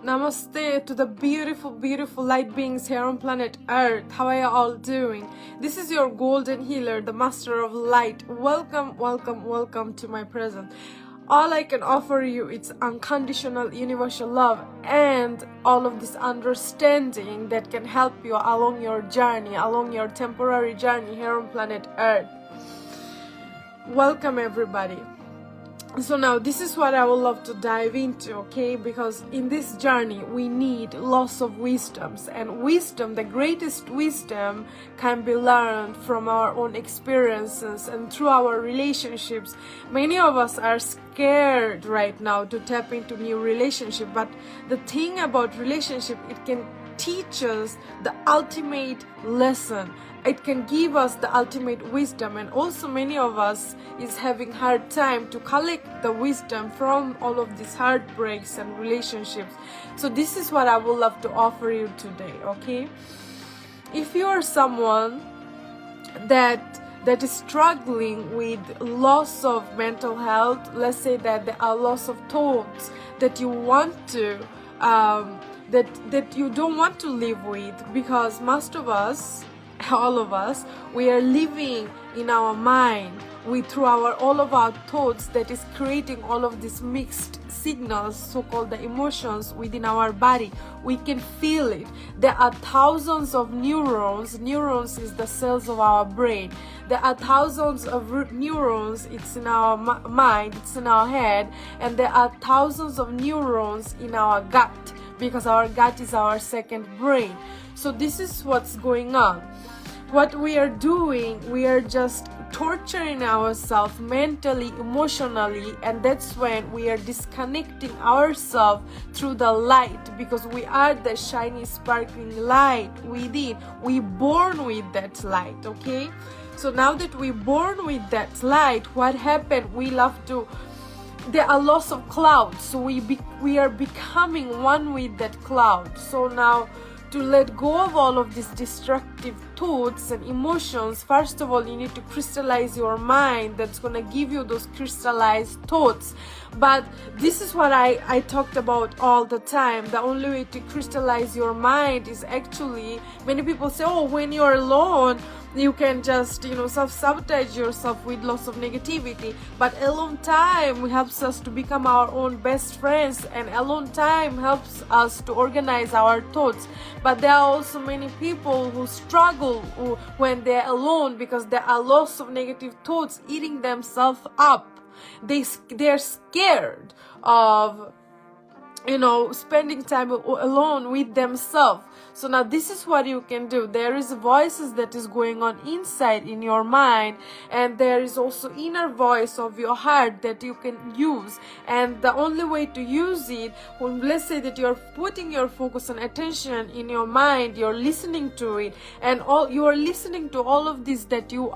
Namaste to the beautiful, beautiful light beings here on planet Earth. How are you all doing? This is your golden healer, the master of light. Welcome, welcome, welcome to my presence. All I can offer you is unconditional universal love and all of this understanding that can help you along your journey, along your temporary journey here on planet Earth. Welcome everybody. So now this is what I would love to dive into, okay? Because in this journey we need lots of wisdoms, and wisdom, the greatest wisdom, can be learned from our own experiences and through our relationships. Many of us are scared right now to tap into new relationship, but the thing about relationship, it can teach us the ultimate lesson. It can give us the ultimate wisdom, and also many of us is having hard time to collect the wisdom from all of these heartbreaks and relationships. So this is what I would love to offer you today, okay? If you are someone that is struggling with loss of mental health, let's say that there are loss of thoughts that you want to that you don't want to live with, because most of us, all of us, we are living in our mind through all of our thoughts, that is creating all of these mixed signals, so-called the emotions within our body. We can feel it. There are thousands of neurons. Neurons is the cells of our brain. There are thousands of neurons. It's in our mind, it's in our head, and there are thousands of neurons in our gut, because our gut is our second brain. So this is what's going on. What we are doing, we are just torturing ourselves mentally, emotionally, and that's when we are disconnecting ourselves through the light, because we are the shiny, sparkling light within. We born with that light, okay? So now that we born with that light, what happened? We love to. There are lots of clouds, so we are becoming one with that cloud. So now, to let go of all of these destructive thoughts and emotions, first of all, you need to crystallize your mind that's going to give you those crystallized thoughts. But this is what I talked about all the time. The only way to crystallize your mind is actually, many people say, oh, when you're alone, you can just, self-sabotage yourself with lots of negativity. But alone time helps us to become our own best friends, and alone time helps us to organize our thoughts. But there are also many people who struggle when they're alone, because there are lots of negative thoughts eating themselves up. They're scared of spending time alone with themselves. So now this is what you can do. There is voices that is going on inside in your mind, and there is also inner voice of your heart that you can use. And the only way to use it, when let's say that you're putting your focus and attention in your mind, you're listening to it, and you are listening to all of this that you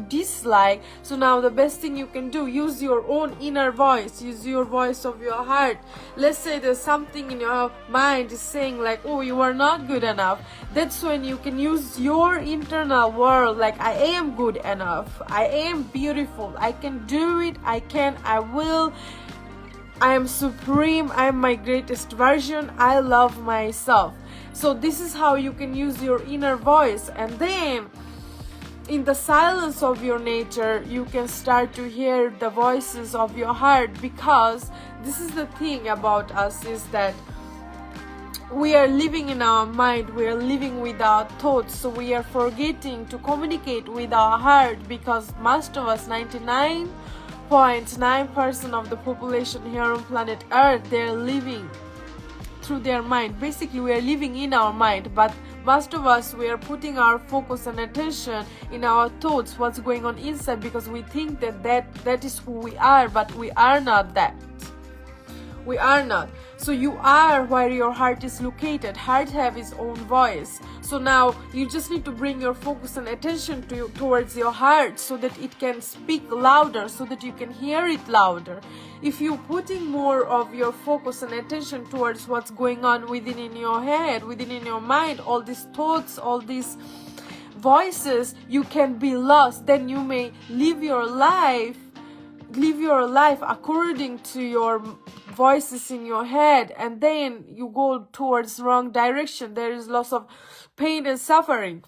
dislike. So now the best thing you can do, use your own inner voice, use your voice of your heart. Let's say there's something in your mind is saying like, oh, you are not good enough. That's when you can use your internal world, like, I am good enough, I am beautiful, I can do it, I will, I am supreme, I am my greatest version, I love myself. So this is how you can use your inner voice, and then in the silence of your nature, you can start to hear the voices of your heart. Because this is the thing about us, is that we are living in our mind, we are living with our thoughts, so we are forgetting to communicate with our heart, because most of us, 99.9% of the population here on planet Earth, they're living through their mind. Basically, we are living in our mind, but most of us, we are putting our focus and attention in our thoughts, what's going on inside, because we think that is who we are, but we are not that. We are not. So you are where your heart is located. Heart have its own voice. So now you just need to bring your focus and attention towards your heart, so that it can speak louder, so that you can hear it louder. If you're putting more of your focus and attention towards what's going on within in your head, within in your mind, all these thoughts, all these voices, you can be lost. Then you may live your life live your life according to your voices in your head, and then you go towards wrong direction. There is lots of pain and suffering.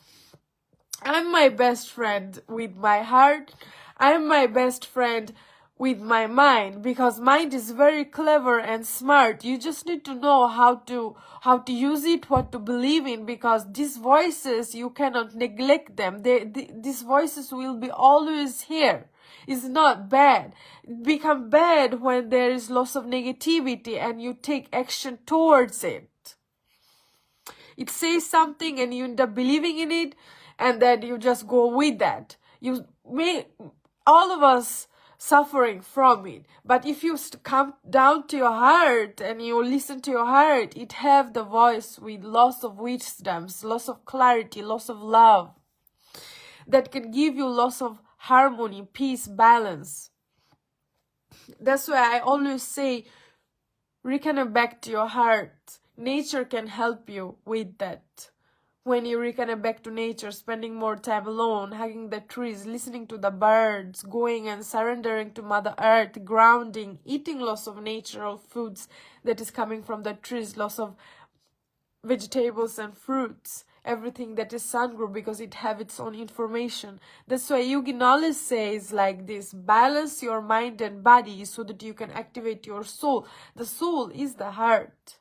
I'm my best friend with my heart. I'm my best friend with my mind, because mind is very clever and smart. You just need to know how to use it, what to believe in, because these voices, you cannot neglect them. These voices will be always here. It's not bad. It becomes bad when there is lots of negativity and you take action towards it. It says something and you end up believing in it, and then you just go with that. All of us suffering from it. But if you come down to your heart and you listen to your heart, it have the voice with lots of wisdoms, lots of clarity, lots of love, that can give you lots of harmony, peace, balance. That's why I always say, reconnect back to your heart. Nature can help you with that. When you reconnect back to nature, spending more time alone, hugging the trees, listening to the birds, going and surrendering to Mother Earth, grounding, eating lots of natural foods that is coming from the trees, lots of vegetables and fruits, everything that is sun grown, because it have its own information. That's why Yogi knowledge says like this: balance your mind and body so that you can activate your soul. The soul is the heart,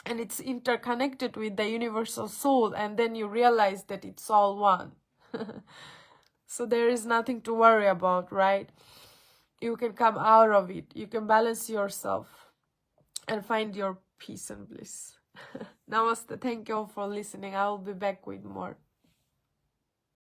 and it's interconnected with the universal soul, and then you realize that it's all one. So there is nothing to worry about, right? You can come out of it. You can balance yourself and find your peace and bliss. Namaste. Thank you all for listening. I will be back with more.